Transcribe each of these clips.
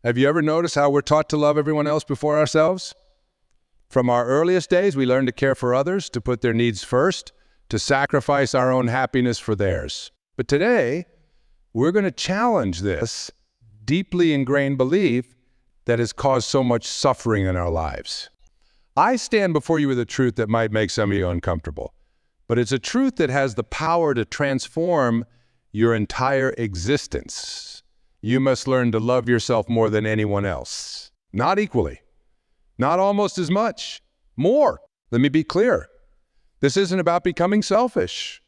Have you ever noticed how we're taught to love everyone else before ourselves? From our earliest days, we learn to care for others, to put their needs first, to sacrifice our own happiness for theirs. But today, we're going to challenge this deeply ingrained belief that has caused so much suffering in our lives. I stand before you with a truth that might make some of you uncomfortable, but it's a truth that has the power to transform your entire existence. You must learn to love yourself more than anyone else. Not equally. Not almost as much. More. Let me be clear. This isn't about becoming selfish.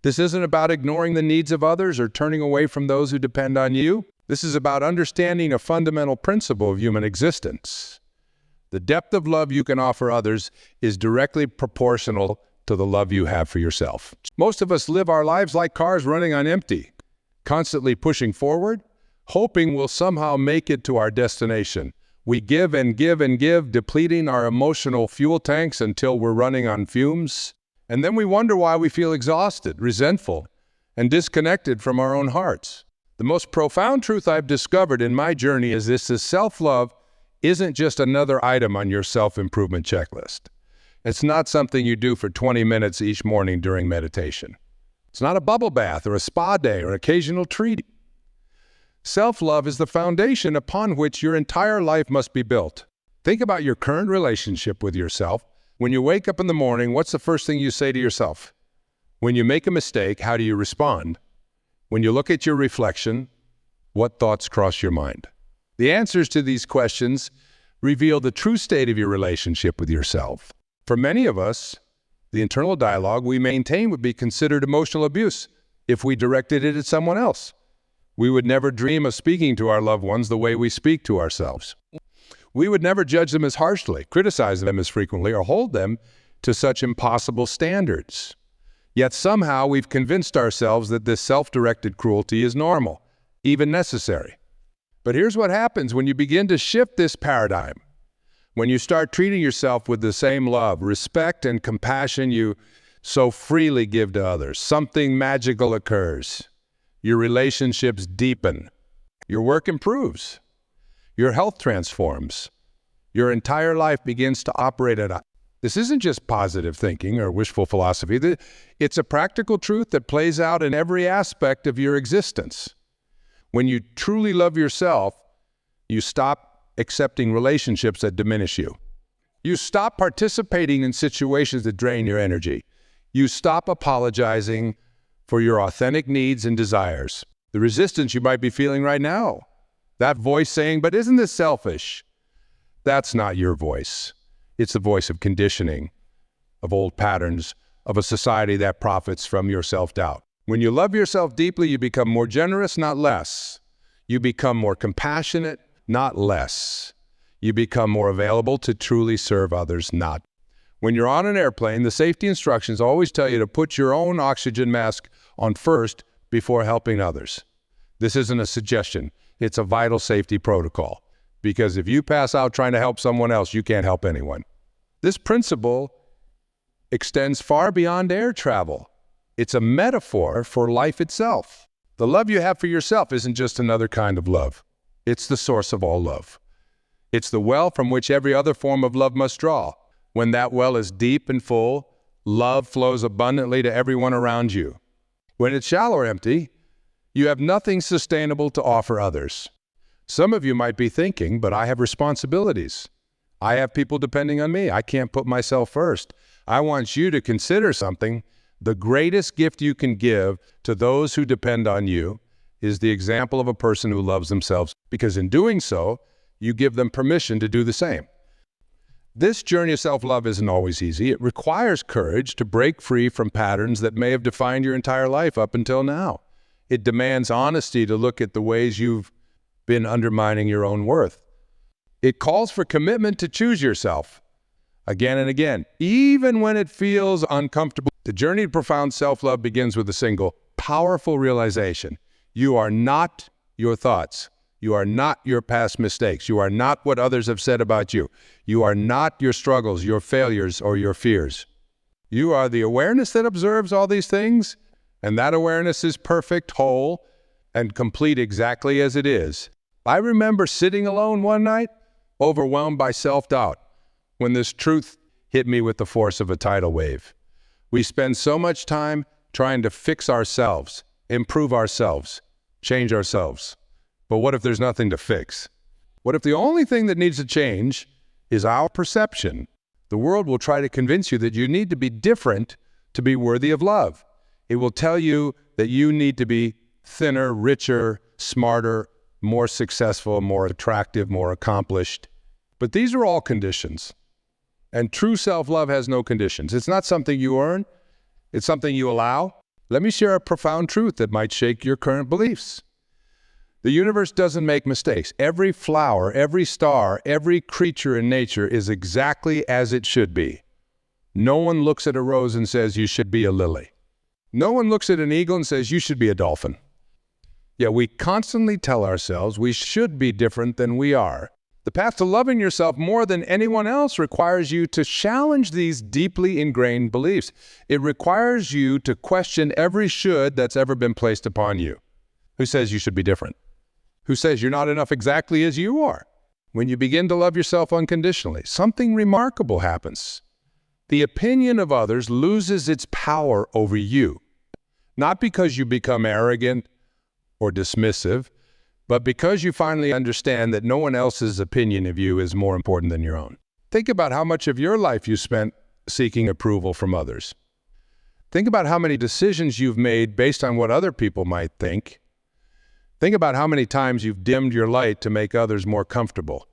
This isn't about ignoring the needs of others or turning away from those who depend on you. This is about understanding a fundamental principle of human existence. The depth of love you can offer others is directly proportional to the love you have for yourself. Most of us live our lives like cars running on empty, constantly pushing forward, hoping we'll somehow make it to our destination. We give and give and give, depleting our emotional fuel tanks until we're running on fumes. And then we wonder why we feel exhausted, resentful, and disconnected from our own hearts. The most profound truth I've discovered in my journey is this: self-love isn't just another item on your self-improvement checklist. It's not something you do for 20 minutes each morning during meditation. It's not a bubble bath or a spa day or occasional treat. Self-love is the foundation upon which your entire life must be built. Think about your current relationship with yourself. When you wake up in the morning, what's the first thing you say to yourself? When you make a mistake, how do you respond? When you look at your reflection, what thoughts cross your mind? The answers to these questions reveal the true state of your relationship with yourself. For many of us, the internal dialogue we maintain would be considered emotional abuse if we directed it at someone else. We would never dream of speaking to our loved ones the way we speak to ourselves. We would never judge them as harshly, criticize them as frequently, or hold them to such impossible standards. Yet somehow we've convinced ourselves that this self-directed cruelty is normal, even necessary. But here's what happens when you begin to shift this paradigm. When you start treating yourself with the same love, respect, and compassion you so freely give to others, something magical occurs. Your relationships deepen. Your work improves. Your health transforms. Your entire life begins to operate at a... This isn't just positive thinking or wishful philosophy. It's a practical truth that plays out in every aspect of your existence. When you truly love yourself, you stop accepting relationships that diminish you. You stop participating in situations that drain your energy. You stop apologizing for your authentic needs and desires. The resistance you might be feeling right now, that voice saying, "But isn't this selfish?" That's not your voice. It's the voice of conditioning, of old patterns, of a society that profits from your self-doubt. When you love yourself deeply, you become more generous, not less. You become more compassionate, not less. You become more available to truly serve others, not. When you're on an airplane, the safety instructions always tell you to put your own oxygen mask on first before helping others. This isn't a suggestion. It's a vital safety protocol. Because if you pass out trying to help someone else, you can't help anyone. This principle extends far beyond air travel. It's a metaphor for life itself. The love you have for yourself isn't just another kind of love. It's the source of all love. It's the well from which every other form of love must draw. When that well is deep and full, love flows abundantly to everyone around you. When it's shallow or empty, you have nothing sustainable to offer others. Some of you might be thinking, "But I have responsibilities. I have people depending on me. I can't put myself first." I want you to consider something. The greatest gift you can give to those who depend on you is the example of a person who loves themselves, because in doing so, you give them permission to do the same. This journey of self-love isn't always easy. It requires courage to break free from patterns that may have defined your entire life up until now. It demands honesty to look at the ways you've been undermining your own worth. It calls for commitment to choose yourself again and again, even when it feels uncomfortable. The journey to profound self-love begins with a single, powerful realization. You are not your thoughts. You are not your past mistakes. You are not what others have said about you. You are not your struggles, your failures, or your fears. You are the awareness that observes all these things, and that awareness is perfect, whole, and complete exactly as it is. I remember sitting alone one night, overwhelmed by self-doubt, when this truth hit me with the force of a tidal wave. We spend so much time trying to fix ourselves, improve ourselves, change ourselves. But what if there's nothing to fix? What if the only thing that needs to change is our perception? The world will try to convince you that you need to be different to be worthy of love. It will tell you that you need to be thinner, richer, smarter, more successful, more attractive, more accomplished. But these are all conditions. And true self-love has no conditions. It's not something you earn. It's something you allow. Let me share a profound truth that might shake your current beliefs. The universe doesn't make mistakes. Every flower, every star, every creature in nature is exactly as it should be. No one looks at a rose and says, you should be a lily. No one looks at an eagle and says, you should be a dolphin. Yet we constantly tell ourselves we should be different than we are. The path to loving yourself more than anyone else requires you to challenge these deeply ingrained beliefs. It requires you to question every should that's ever been placed upon you. Who says you should be different? Who says you're not enough exactly as you are? When you begin to love yourself unconditionally, something remarkable happens. The opinion of others loses its power over you. Not because you become arrogant or dismissive, but because you finally understand that no one else's opinion of you is more important than your own. Think about how much of your life you spent seeking approval from others. Think about how many decisions you've made based on what other people might think. Think about how many times you've dimmed your light to make others more comfortable.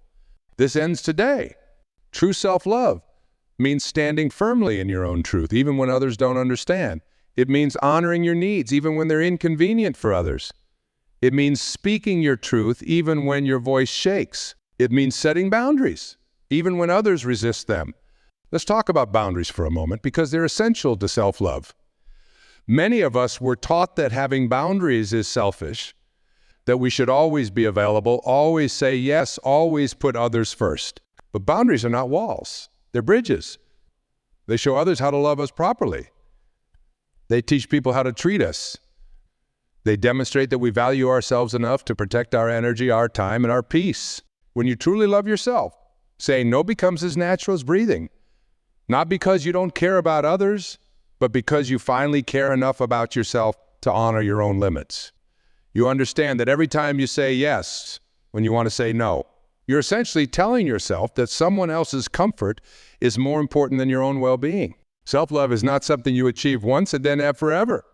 This ends today. True self-love means standing firmly in your own truth, even when others don't understand. It means honoring your needs, even when they're inconvenient for others. It means speaking your truth, even when your voice shakes. It means setting boundaries, even when others resist them. Let's talk about boundaries for a moment, because they're essential to self-love. Many of us were taught that having boundaries is selfish, that we should always be available, always say yes, always put others first. But boundaries are not walls. They're bridges. They show others how to love us properly. They teach people how to treat us. They demonstrate that we value ourselves enough to protect our energy, our time, and our peace. When you truly love yourself, saying no becomes as natural as breathing. Not because you don't care about others, but because you finally care enough about yourself to honor your own limits. You understand that every time you say yes, when you want to say no, you're essentially telling yourself that someone else's comfort is more important than your own well-being. Self-love is not something you achieve once and then have forever.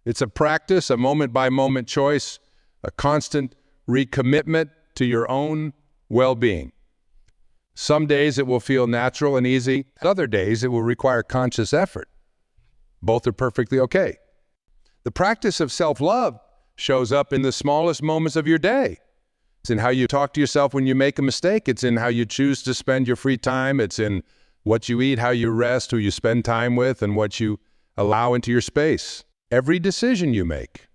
It's a practice, a moment-by-moment choice, a constant recommitment to your own well-being. Some days it will feel natural and easy. Other days it will require conscious effort. Both are perfectly okay. The practice of self-love shows up in the smallest moments of your day. It's in how you talk to yourself when you make a mistake. It's in how you choose to spend your free time. It's in what you eat, how you rest, who you spend time with, and what you allow into your space. Every decision you make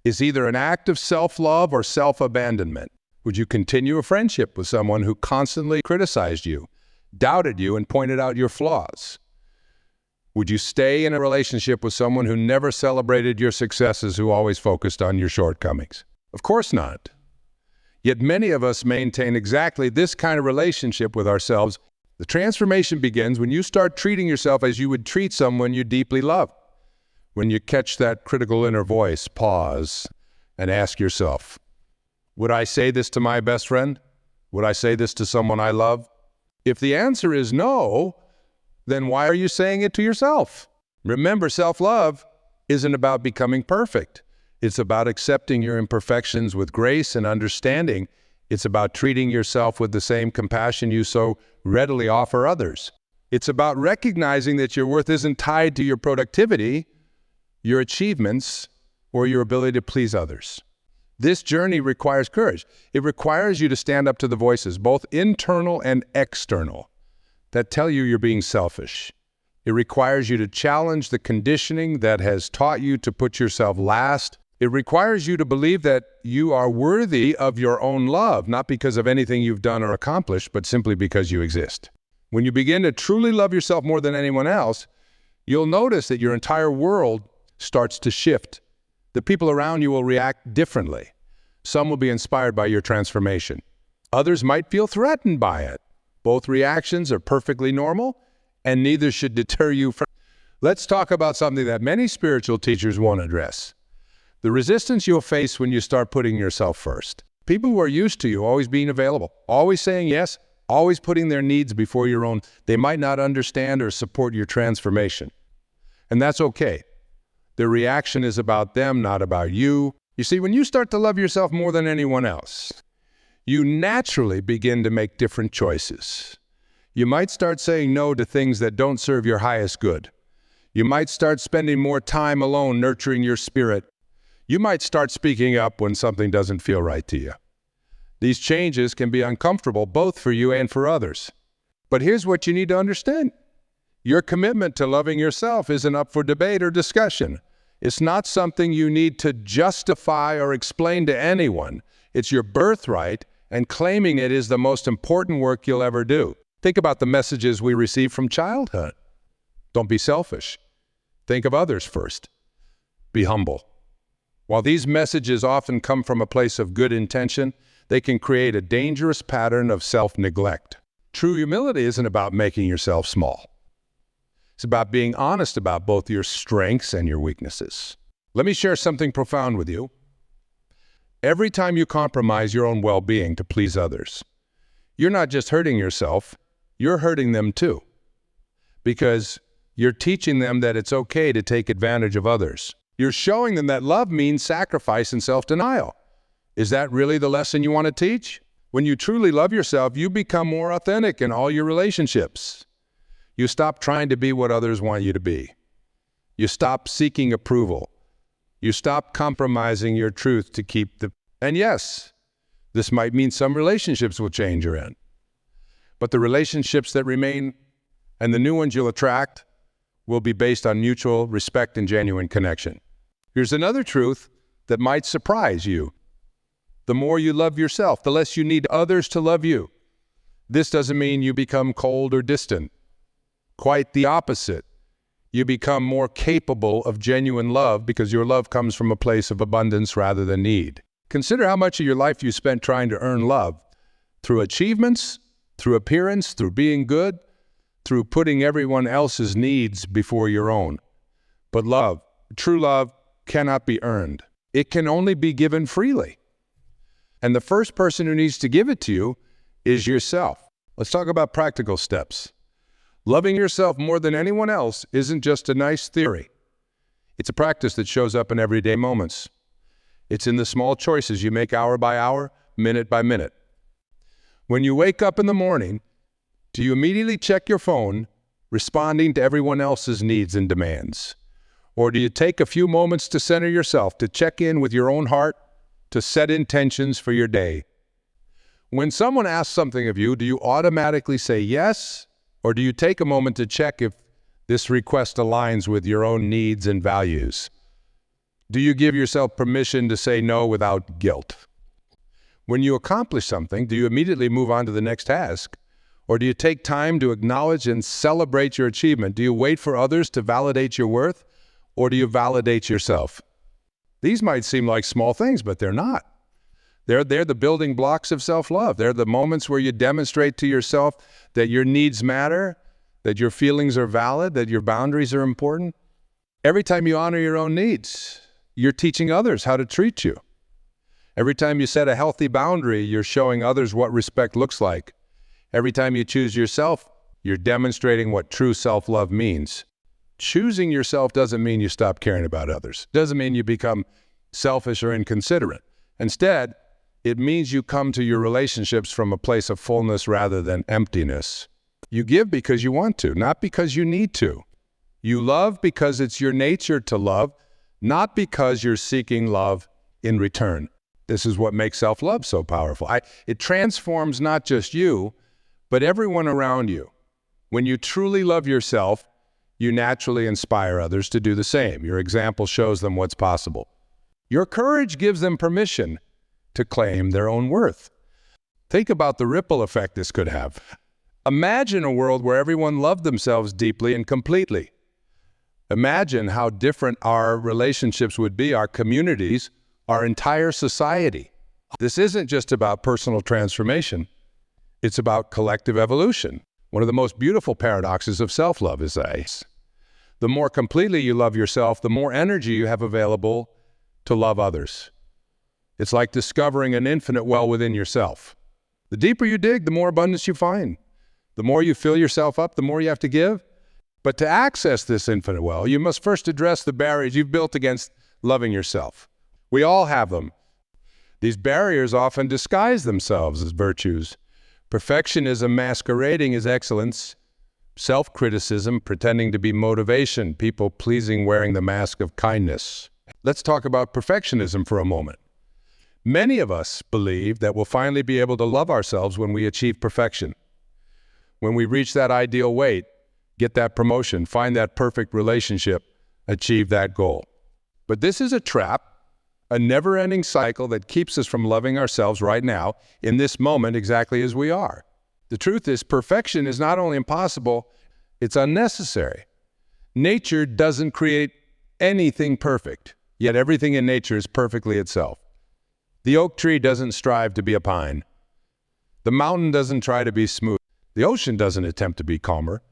is either an act of self-love or self-abandonment. Would you continue a friendship with someone who constantly criticized you, doubted you, and pointed out your flaws? Would you stay in a relationship with someone who never celebrated your successes, who always focused on your shortcomings? Of course not. Yet many of us maintain exactly this kind of relationship with ourselves. The transformation begins when you start treating yourself as you would treat someone you deeply love. When you catch that critical inner voice, pause and ask yourself, would I say this to my best friend? Would I say this to someone I love? If the answer is no, then why are you saying it to yourself? Remember, self-love isn't about becoming perfect. It's about accepting your imperfections with grace and understanding. It's about treating yourself with the same compassion you so readily offer others. It's about recognizing that your worth isn't tied to your productivity, your achievements, or your ability to please others. This journey requires courage. It requires you to stand up to the voices, both internal and external, that tell you you're being selfish. It requires you to challenge the conditioning that has taught you to put yourself last. It requires you to believe that you are worthy of your own love, not because of anything you've done or accomplished, but simply because you exist. When you begin to truly love yourself more than anyone else, you'll notice that your entire world starts to shift. The people around you will react differently. Some will be inspired by your transformation. Others might feel threatened by it. Both reactions are perfectly normal, and neither should deter you from. Let's talk about something that many spiritual teachers won't address. The resistance you'll face when you start putting yourself first. People who are used to you always being available, always saying yes, always putting their needs before your own, they might not understand or support your transformation. And that's okay. Their reaction is about them, not about you. You see, when you start to love yourself more than anyone else, you naturally begin to make different choices. You might start saying no to things that don't serve your highest good. You might start spending more time alone nurturing your spirit. You might start speaking up when something doesn't feel right to you. These changes can be uncomfortable both for you and for others. But here's what you need to understand. Your commitment to loving yourself isn't up for debate or discussion. It's not something you need to justify or explain to anyone. It's your birthright, and claiming it is the most important work you'll ever do. Think about the messages we receive from childhood. Don't be selfish. Think of others first. Be humble. While these messages often come from a place of good intention, they can create a dangerous pattern of self-neglect. True humility isn't about making yourself small. It's about being honest about both your strengths and your weaknesses. Let me share something profound with you. Every time you compromise your own well-being to please others, you're not just hurting yourself, you're hurting them too. Because you're teaching them that it's okay to take advantage of others. You're showing them that love means sacrifice and self-denial. Is that really the lesson you want to teach? When you truly love yourself, you become more authentic in all your relationships. You stop trying to be what others want you to be. You stop seeking approval. You stop compromising your truth to keep the... And yes, this might mean some relationships will change or end. But the relationships that remain and the new ones you'll attract will be based on mutual respect and genuine connection. Here's another truth that might surprise you. The more you love yourself, the less you need others to love you. This doesn't mean you become cold or distant. Quite the opposite. You become more capable of genuine love because your love comes from a place of abundance rather than need. Consider how much of your life you spent trying to earn love. Through achievements, through appearance, through being good, through putting everyone else's needs before your own. But love, true love, cannot be earned. It can only be given freely. And the first person who needs to give it to you is yourself. Let's talk about practical steps. Loving yourself more than anyone else isn't just a nice theory. It's a practice that shows up in everyday moments. It's in the small choices you make hour by hour, minute by minute. When you wake up in the morning, do you immediately check your phone, responding to everyone else's needs and demands? Or do you take a few moments to center yourself, to check in with your own heart, to set intentions for your day? When someone asks something of you, do you automatically say yes? Or do you take a moment to check if this request aligns with your own needs and values? Do you give yourself permission to say no without guilt? When you accomplish something, do you immediately move on to the next task? Or do you take time to acknowledge and celebrate your achievement? Do you wait for others to validate your worth? Or do you validate yourself? These might seem like small things, but they're not. They're the building blocks of self-love. They're the moments where you demonstrate to yourself that your needs matter, that your feelings are valid, that your boundaries are important. Every time you honor your own needs, you're teaching others how to treat you. Every time you set a healthy boundary, you're showing others what respect looks like. Every time you choose yourself, you're demonstrating what true self-love means. Choosing yourself doesn't mean you stop caring about others. Doesn't mean you become selfish or inconsiderate. Instead, it means you come to your relationships from a place of fullness rather than emptiness. You give because you want to, not because you need to. You love because it's your nature to love, not because you're seeking love in return. This is what makes self-love so powerful. It transforms not just you, but everyone around you. When you truly love yourself, you naturally inspire others to do the same. Your example shows them what's possible. Your courage gives them permission to claim their own worth. Think about the ripple effect this could have. Imagine a world where everyone loved themselves deeply and completely. Imagine how different our relationships would be, our communities, our entire society. This isn't just about personal transformation. It's about collective evolution. One of the most beautiful paradoxes of self-love is this. The more completely you love yourself, the more energy you have available to love others. It's like discovering an infinite well within yourself. The deeper you dig, the more abundance you find. The more you fill yourself up, the more you have to give. But to access this infinite well, you must first address the barriers you've built against loving yourself. We all have them. These barriers often disguise themselves as virtues. Perfectionism masquerading as excellence, self-criticism pretending to be motivation, people-pleasing wearing the mask of kindness. Let's talk about perfectionism for a moment. Many of us believe that we'll finally be able to love ourselves when we achieve perfection. When we reach that ideal weight, get that promotion, find that perfect relationship, achieve that goal. But this is a trap, a never-ending cycle that keeps us from loving ourselves right now, in this moment, exactly as we are. The truth is, perfection is not only impossible, it's unnecessary. Nature doesn't create anything perfect, yet everything in nature is perfectly itself. The oak tree doesn't strive to be a pine. The mountain doesn't try to be smooth. The ocean doesn't attempt to be calmer.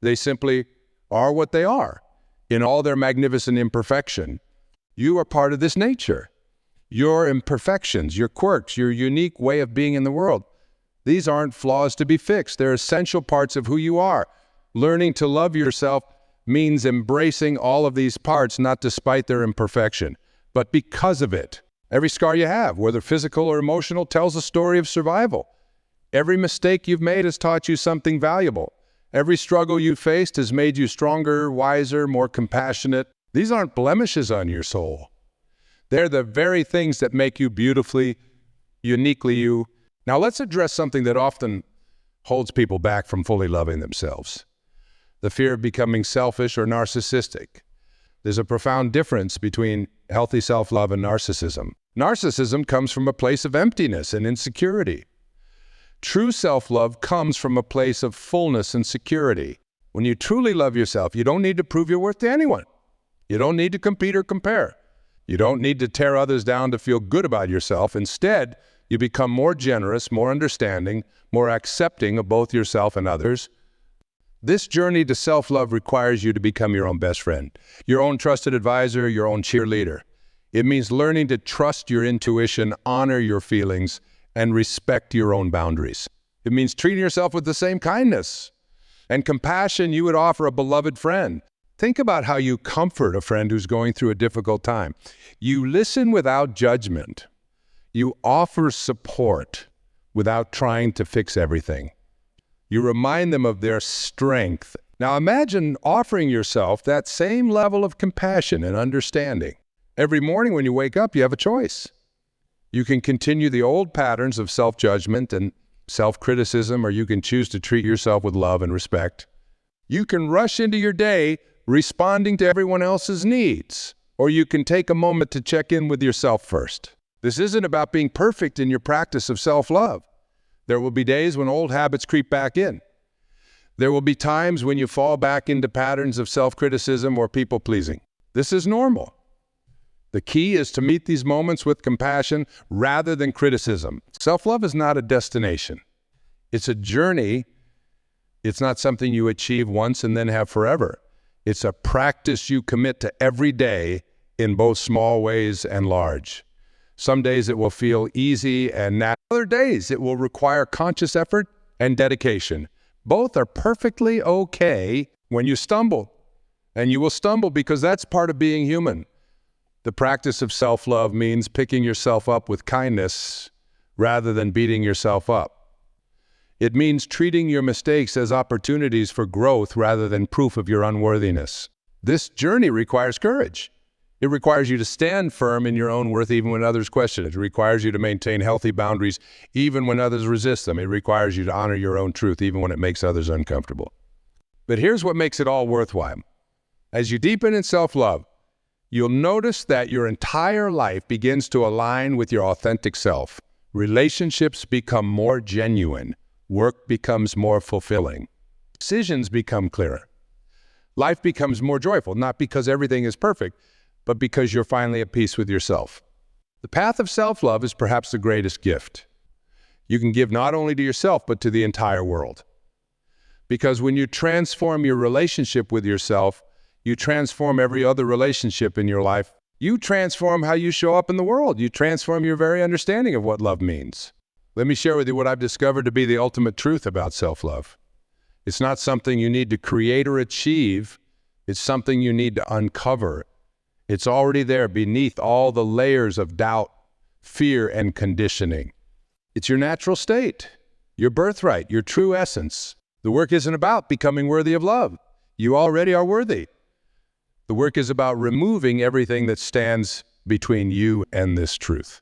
They simply are what they are, in all their magnificent imperfection. You are part of this nature. Your imperfections, your quirks, your unique way of being in the world, these aren't flaws to be fixed. They're essential parts of who you are. Learning to love yourself means embracing all of these parts, not despite their imperfection, but because of it. Every scar you have, whether physical or emotional, tells a story of survival. Every mistake you've made has taught you something valuable. Every struggle you've faced has made you stronger, wiser, more compassionate. These aren't blemishes on your soul. They're the very things that make you beautifully, uniquely you. Now let's address something that often holds people back from fully loving themselves. The fear of becoming selfish or narcissistic. There's a profound difference between healthy self-love and narcissism. Narcissism comes from a place of emptiness and insecurity. True self-love comes from a place of fullness and security. When you truly love yourself, you don't need to prove your worth to anyone. You don't need to compete or compare. You don't need to tear others down to feel good about yourself. Instead, you become more generous, more understanding, more accepting of both yourself and others. This journey to self-love requires you to become your own best friend, your own trusted advisor, your own cheerleader. It means learning to trust your intuition, honor your feelings, and respect your own boundaries. It means treating yourself with the same kindness and compassion you would offer a beloved friend. Think about how you comfort a friend who's going through a difficult time. You listen without judgment. You offer support without trying to fix everything. You remind them of their strength. Now imagine offering yourself that same level of compassion and understanding. Every morning when you wake up, you have a choice. You can continue the old patterns of self-judgment and self-criticism, or you can choose to treat yourself with love and respect. You can rush into your day responding to everyone else's needs, or you can take a moment to check in with yourself first. This isn't about being perfect in your practice of self-love. There will be days when old habits creep back in. There will be times when you fall back into patterns of self-criticism or people-pleasing. This is normal. The key is to meet these moments with compassion rather than criticism. Self-love is not a destination. It's a journey. It's not something you achieve once and then have forever. It's a practice you commit to every day in both small ways and large. Some days it will feel easy and natural. Other days it will require conscious effort and dedication. Both are perfectly okay when you stumble. And you will stumble because that's part of being human. The practice of self-love means picking yourself up with kindness rather than beating yourself up. It means treating your mistakes as opportunities for growth rather than proof of your unworthiness. This journey requires courage. It requires you to stand firm in your own worth even when others question it. It requires you to maintain healthy boundaries even when others resist them. It requires you to honor your own truth even when it makes others uncomfortable. But here's what makes it all worthwhile. As you deepen in self-love, you'll notice that your entire life begins to align with your authentic self. Relationships become more genuine. Work becomes more fulfilling. Decisions become clearer. Life becomes more joyful, not because everything is perfect, but because you're finally at peace with yourself. The path of self-love is perhaps the greatest gift you can give not only to yourself, but to the entire world. Because when you transform your relationship with yourself, you transform every other relationship in your life. You transform how you show up in the world. You transform your very understanding of what love means. Let me share with you what I've discovered to be the ultimate truth about self-love. It's not something you need to create or achieve. It's something you need to uncover. It's already there beneath all the layers of doubt, fear, and conditioning. It's your natural state, your birthright, your true essence. The work isn't about becoming worthy of love. You already are worthy. The work is about removing everything that stands between you and this truth.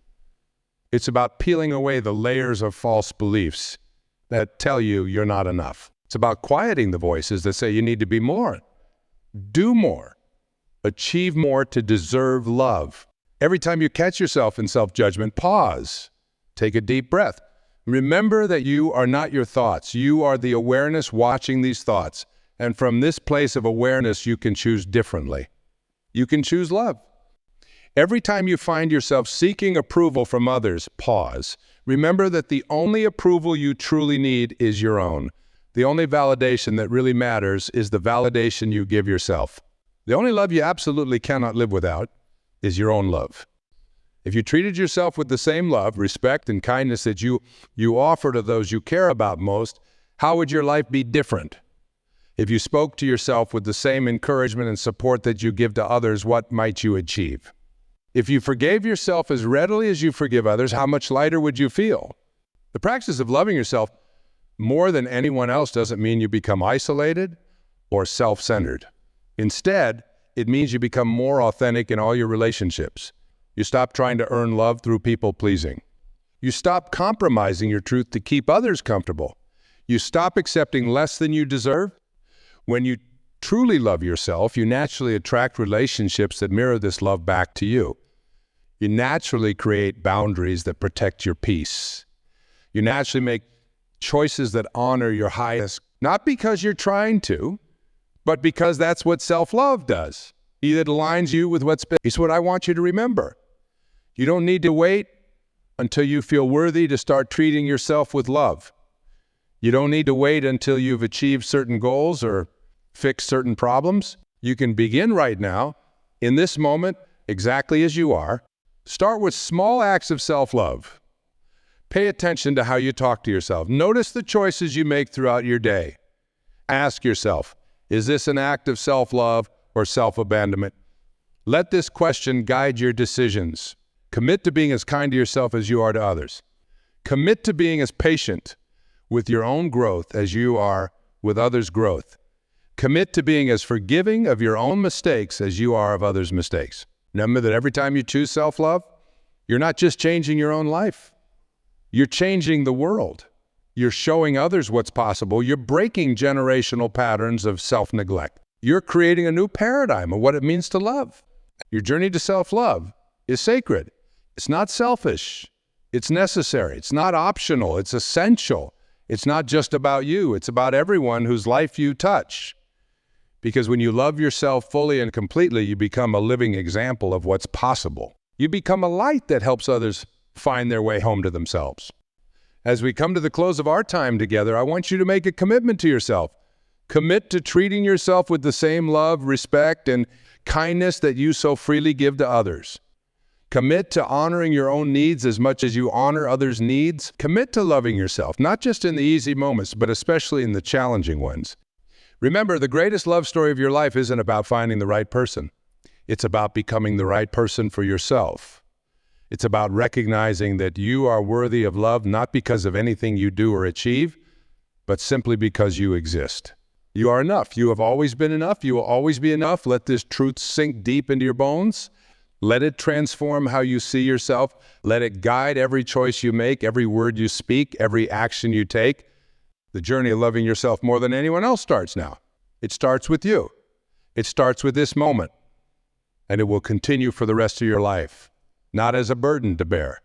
It's about peeling away the layers of false beliefs that tell you you're not enough. It's about quieting the voices that say you need to be more, do more, achieve more to deserve love. Every time you catch yourself in self-judgment, pause. Take a deep breath. Remember that you are not your thoughts. You are the awareness watching these thoughts. And from this place of awareness, you can choose differently. You can choose love. Every time you find yourself seeking approval from others, pause. Remember that the only approval you truly need is your own. The only validation that really matters is the validation you give yourself. The only love you absolutely cannot live without is your own love. If you treated yourself with the same love, respect, and kindness that you offer to those you care about most, how would your life be different? If you spoke to yourself with the same encouragement and support that you give to others, what might you achieve? If you forgave yourself as readily as you forgive others, how much lighter would you feel? The practice of loving yourself more than anyone else doesn't mean you become isolated or self-centered. Instead, it means you become more authentic in all your relationships. You stop trying to earn love through people-pleasing. You stop compromising your truth to keep others comfortable. You stop accepting less than you deserve. When you truly love yourself, you naturally attract relationships that mirror this love back to you. You naturally create boundaries that protect your peace. You naturally make choices that honor your highest, not because you're trying to, but because that's what self-love does. It aligns you with what's best. It's what I want you to remember. You don't need to wait until you feel worthy to start treating yourself with love. You don't need to wait until you've achieved certain goals or fixed certain problems. You can begin right now, in this moment, exactly as you are. Start with small acts of self-love. Pay attention to how you talk to yourself. Notice the choices you make throughout your day. Ask yourself, is this an act of self-love or self-abandonment? Let this question guide your decisions. Commit to being as kind to yourself as you are to others. Commit to being as patient with your own growth as you are with others' growth. Commit to being as forgiving of your own mistakes as you are of others' mistakes. Remember that every time you choose self-love, you're not just changing your own life. You're changing the world. You're showing others what's possible. You're breaking generational patterns of self-neglect. You're creating a new paradigm of what it means to love. Your journey to self-love is sacred. It's not selfish. It's necessary. It's not optional. It's essential. It's not just about you. It's about everyone whose life you touch. Because when you love yourself fully and completely, you become a living example of what's possible. You become a light that helps others find their way home to themselves. As we come to the close of our time together, I want you to make a commitment to yourself. Commit to treating yourself with the same love, respect, and kindness that you so freely give to others. Commit to honoring your own needs as much as you honor others' needs. Commit to loving yourself, not just in the easy moments, but especially in the challenging ones. Remember, the greatest love story of your life isn't about finding the right person. It's about becoming the right person for yourself. It's about recognizing that you are worthy of love not because of anything you do or achieve, but simply because you exist. You are enough. You have always been enough. You will always be enough. Let this truth sink deep into your bones. Let it transform how you see yourself. Let it guide every choice you make, every word you speak, every action you take. The journey of loving yourself more than anyone else starts now. It starts with you. It starts with this moment. And it will continue for the rest of your life. Not as a burden to bear,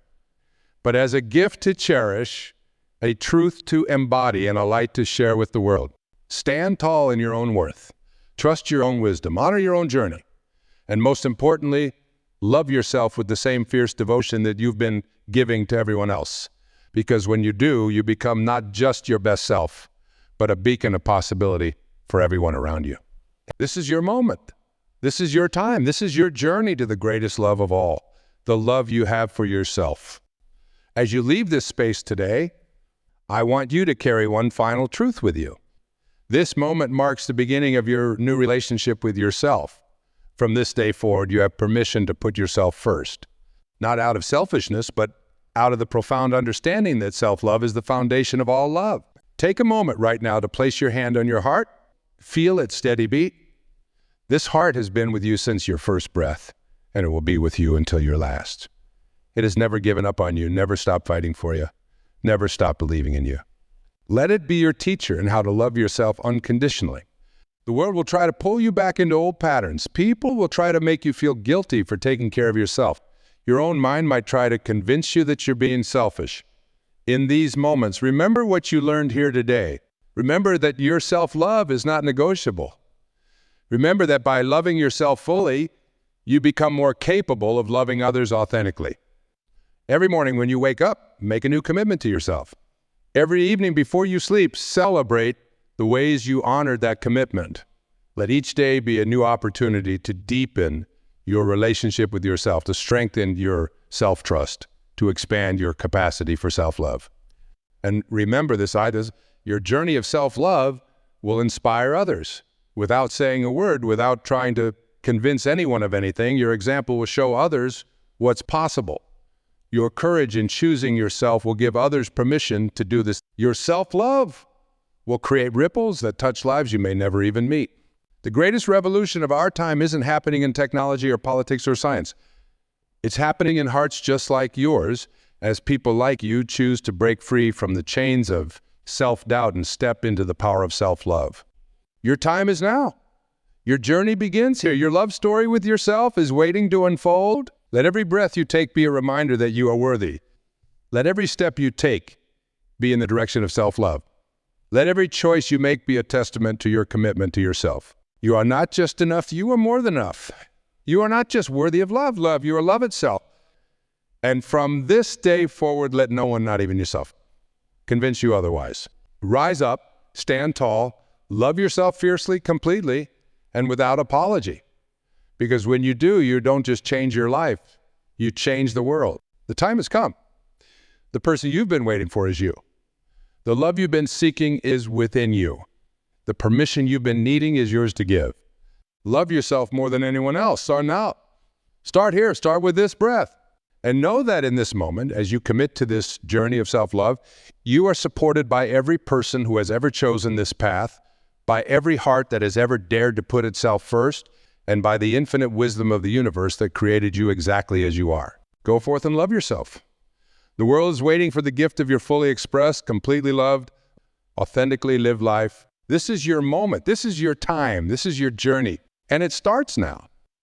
but as a gift to cherish, a truth to embody, and a light to share with the world. Stand tall in your own worth. Trust your own wisdom. Honor your own journey. And most importantly, Love yourself with the same fierce devotion that you've been giving to everyone else. Because when you do, you become not just your best self, but a beacon of possibility for everyone around you. This is your moment. This is your time. This is your journey to the greatest love of all, the love you have for yourself. As you leave this space today, I want you to carry one final truth with you. This moment marks the beginning of your new relationship with yourself. From this day forward, you have permission to put yourself first. Not out of selfishness, but out of the profound understanding that self-love is the foundation of all love. Take a moment right now to place your hand on your heart. Feel its steady beat. This heart has been with you since your first breath, and it will be with you until your last. It has never given up on you, never stopped fighting for you, never stopped believing in you. Let it be your teacher in how to love yourself unconditionally. The world will try to pull you back into old patterns. People will try to make you feel guilty for taking care of yourself. Your own mind might try to convince you that you're being selfish. In these moments, remember what you learned here today. Remember that your self-love is not negotiable. Remember that by loving yourself fully, you become more capable of loving others authentically. Every morning when you wake up, make a new commitment to yourself. Every evening before you sleep, celebrate the ways you honored that commitment. Let each day be a new opportunity to deepen your relationship with yourself, to strengthen your self-trust, to expand your capacity for self-love. And remember this, your journey of self-love will inspire others. Without saying a word, without trying to convince anyone of anything, your example will show others what's possible. Your courage in choosing yourself will give others permission to do this. Your self-love will create ripples that touch lives you may never even meet. The greatest revolution of our time isn't happening in technology or politics or science. It's happening in hearts just like yours, as people like you choose to break free from the chains of self-doubt and step into the power of self-love. Your time is now. Your journey begins here. Your love story with yourself is waiting to unfold. Let every breath you take be a reminder that you are worthy. Let every step you take be in the direction of self-love. Let every choice you make be a testament to your commitment to yourself. You are not just enough, you are more than enough. You are not just worthy of love, you are love itself. And from this day forward, let no one, not even yourself, convince you otherwise. Rise up, stand tall, love yourself fiercely, completely, and without apology. Because when you do, you don't just change your life, you change the world. The time has come. The person you've been waiting for is you. The love you've been seeking is within you. The permission you've been needing is yours to give. Love yourself more than anyone else. Start now. Start here. Start with this breath. And know that in this moment, as you commit to this journey of self-love, you are supported by every person who has ever chosen this path, by every heart that has ever dared to put itself first, and by the infinite wisdom of the universe that created you exactly as you are. Go forth and love yourself. The world is waiting for the gift of your fully expressed, completely loved, authentically lived life. This is your moment. This is your time. This is your journey. And it starts now.